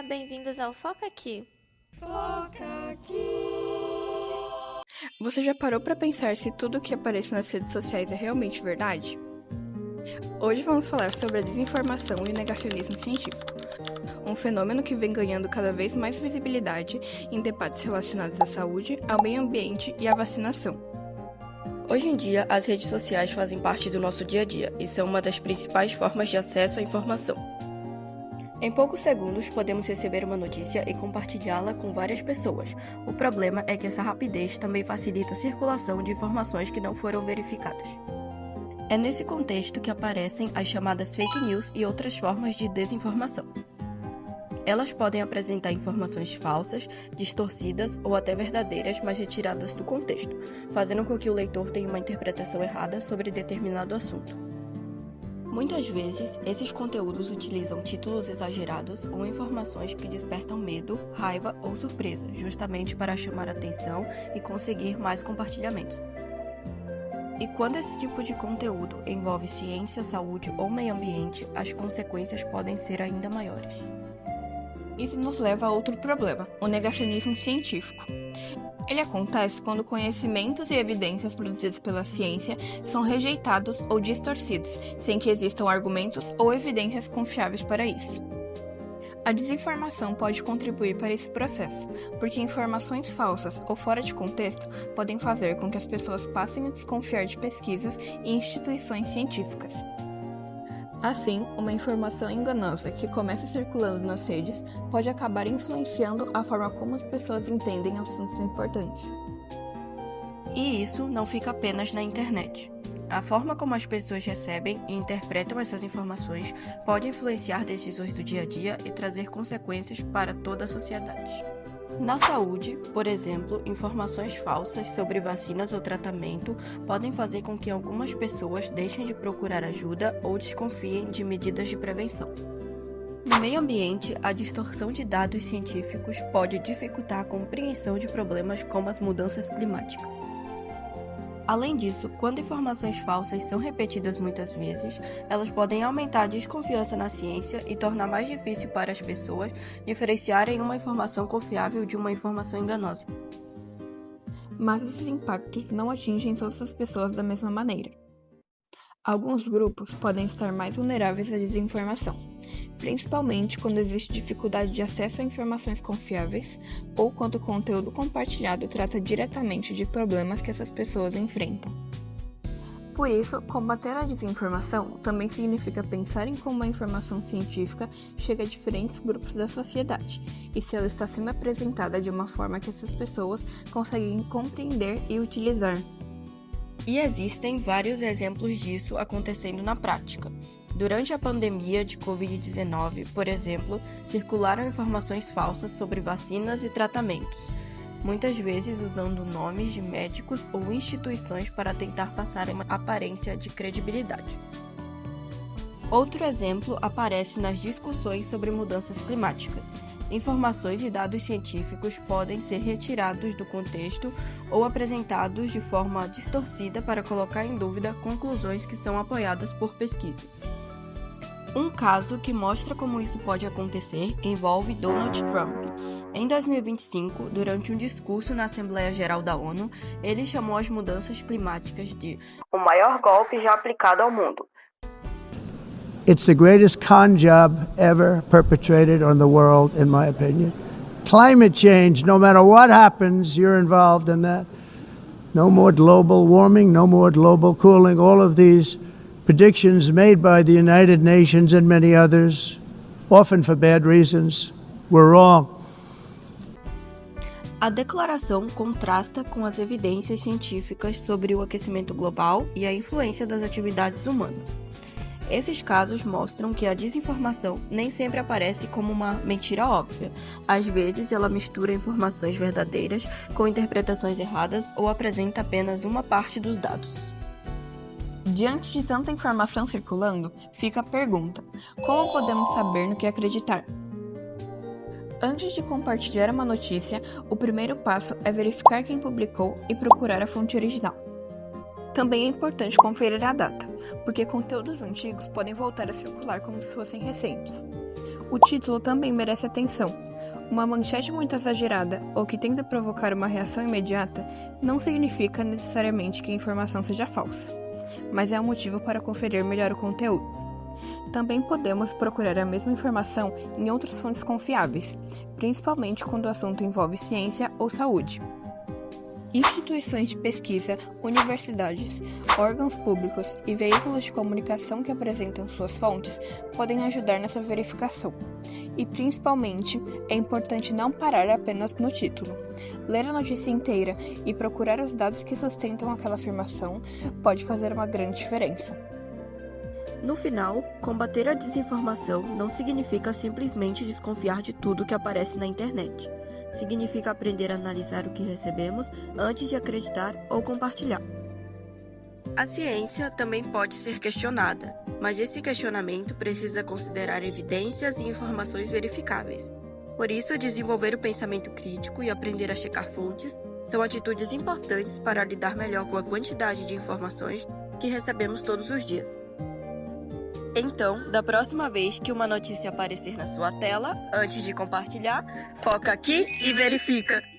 bem-vindos ao Foca Aqui. Foca Aqui. Você já parou para pensar se tudo o que aparece nas redes sociais é realmente verdade? Hoje vamos falar sobre a desinformação e o negacionismo científico, um fenômeno que vem ganhando cada vez mais visibilidade em debates relacionados à saúde, ao meio ambiente e à vacinação. Hoje em dia, as redes sociais fazem parte do nosso dia a dia e são uma das principais formas de acesso à informação. Em poucos segundos, podemos receber uma notícia e compartilhá-la com várias pessoas. O problema é que essa rapidez também facilita a circulação de informações que não foram verificadas. É nesse contexto que aparecem as chamadas fake news e outras formas de desinformação. Elas podem apresentar informações falsas, distorcidas ou até verdadeiras, mas retiradas do contexto, fazendo com que o leitor tenha uma interpretação errada sobre determinado assunto. Muitas vezes, esses conteúdos utilizam títulos exagerados ou informações que despertam medo, raiva ou surpresa, justamente para chamar atenção e conseguir mais compartilhamentos. E quando esse tipo de conteúdo envolve ciência, saúde ou meio ambiente, as consequências podem ser ainda maiores. Isso nos leva a outro problema, o negacionismo científico. Ele acontece quando conhecimentos e evidências produzidos pela ciência são rejeitados ou distorcidos, sem que existam argumentos ou evidências confiáveis para isso. A desinformação pode contribuir para esse processo, porque informações falsas ou fora de contexto podem fazer com que as pessoas passem a desconfiar de pesquisas e instituições científicas. Assim, uma informação enganosa que começa circulando nas redes pode acabar influenciando a forma como as pessoas entendem assuntos importantes. E isso não fica apenas na internet. A forma como as pessoas recebem e interpretam essas informações pode influenciar decisões do dia a dia e trazer consequências para toda a sociedade. Na saúde, por exemplo, informações falsas sobre vacinas ou tratamento podem fazer com que algumas pessoas deixem de procurar ajuda ou desconfiem de medidas de prevenção. No meio ambiente, a distorção de dados científicos pode dificultar a compreensão de problemas como as mudanças climáticas. Além disso, quando informações falsas são repetidas muitas vezes, elas podem aumentar a desconfiança na ciência e tornar mais difícil para as pessoas diferenciarem uma informação confiável de uma informação enganosa. Mas esses impactos não atingem todas as pessoas da mesma maneira. Alguns grupos podem estar mais vulneráveis à desinformação, principalmente quando existe dificuldade de acesso a informações confiáveis ou quando o conteúdo compartilhado trata diretamente de problemas que essas pessoas enfrentam. Por isso, combater a desinformação também significa pensar em como a informação científica chega a diferentes grupos da sociedade e se ela está sendo apresentada de uma forma que essas pessoas conseguem compreender e utilizar. E existem vários exemplos disso acontecendo na prática. Durante a pandemia de Covid-19, por exemplo, circularam informações falsas sobre vacinas e tratamentos, muitas vezes usando nomes de médicos ou instituições para tentar passar uma aparência de credibilidade. Outro exemplo aparece nas discussões sobre mudanças climáticas. Informações e dados científicos podem ser retirados do contexto ou apresentados de forma distorcida para colocar em dúvida conclusões que são apoiadas por pesquisas. Um caso que mostra como isso pode acontecer envolve Donald Trump. Em 2025, durante um discurso na Assembleia Geral da ONU, ele chamou as mudanças climáticas de o maior golpe já aplicado ao mundo. It's the greatest con job ever perpetrated on the world, in my opinion. Climate change, no matter what happens, you're involved in that. No more global warming, no more global cooling. All of these predictions made by the United Nations and many others, often for bad reasons, were wrong. A declaração contrasta com as evidências científicas sobre o aquecimento global e a influência das atividades humanas. Esses casos mostram que a desinformação nem sempre aparece como uma mentira óbvia. Às vezes, ela mistura informações verdadeiras com interpretações erradas ou apresenta apenas uma parte dos dados. Diante de tanta informação circulando, fica a pergunta: como podemos saber no que acreditar? Antes de compartilhar uma notícia, o primeiro passo é verificar quem publicou e procurar a fonte original. Também é importante conferir a data, porque conteúdos antigos podem voltar a circular como se fossem recentes. O título também merece atenção. Uma manchete muito exagerada ou que tenta provocar uma reação imediata não significa necessariamente que a informação seja falsa, mas é um motivo para conferir melhor o conteúdo. Também podemos procurar a mesma informação em outras fontes confiáveis, principalmente quando o assunto envolve ciência ou saúde. Instituições de pesquisa, universidades, órgãos públicos e veículos de comunicação que apresentam suas fontes podem ajudar nessa verificação. E, principalmente, é importante não parar apenas no título. Ler a notícia inteira e procurar os dados que sustentam aquela afirmação pode fazer uma grande diferença. No final, combater a desinformação não significa simplesmente desconfiar de tudo que aparece na internet. Significa aprender a analisar o que recebemos antes de acreditar ou compartilhar. A ciência também pode ser questionada, mas esse questionamento precisa considerar evidências e informações verificáveis. Por isso, desenvolver o pensamento crítico e aprender a checar fontes são atitudes importantes para lidar melhor com a quantidade de informações que recebemos todos os dias. Então, da próxima vez que uma notícia aparecer na sua tela, antes de compartilhar, foca aqui e verifica!